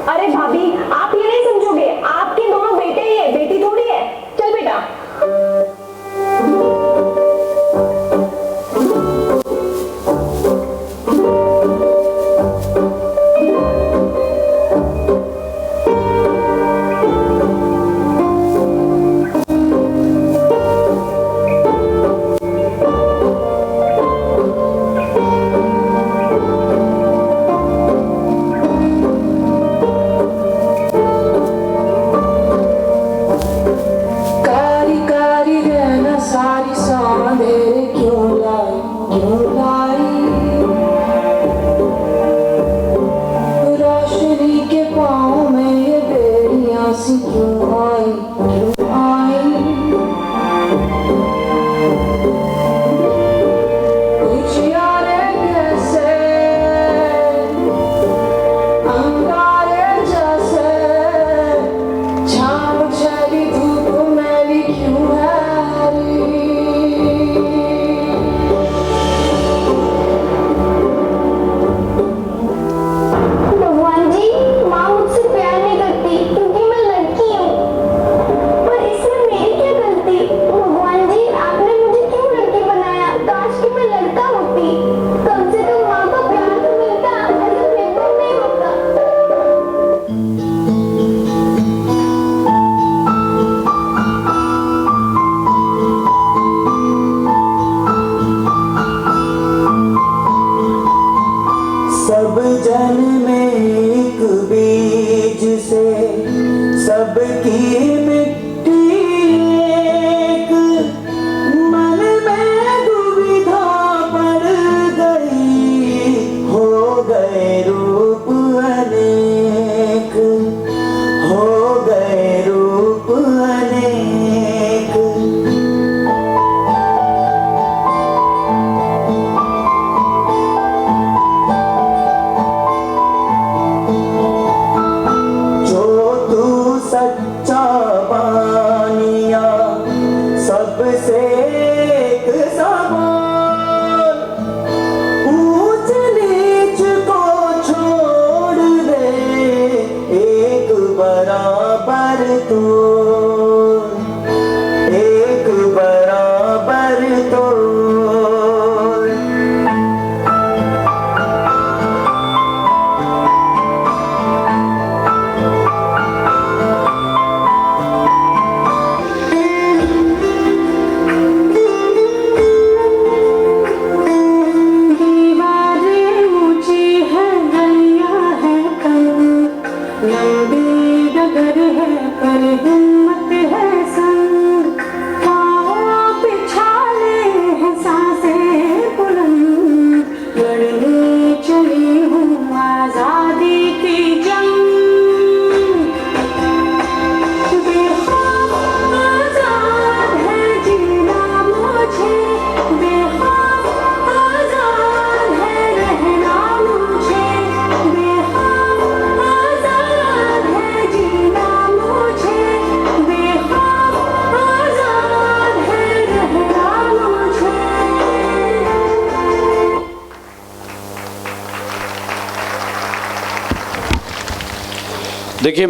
अरे भाभी, आप ये नहीं समझोगे, आपके दोनों बेटे ही है, बेटी थोड़ी है। चल बेटा। सब जन्मे एक बीज से सबकी मिट्टी एक, मन में दुविधा पड़ गई, हो गए रूप अनेक, हो गए रूप अनेक। सच्चा बानिया सबसे एक समान, ऊंच नीच को छोड़ दे, एक बराबर तो, एक बराबर तो। देखिए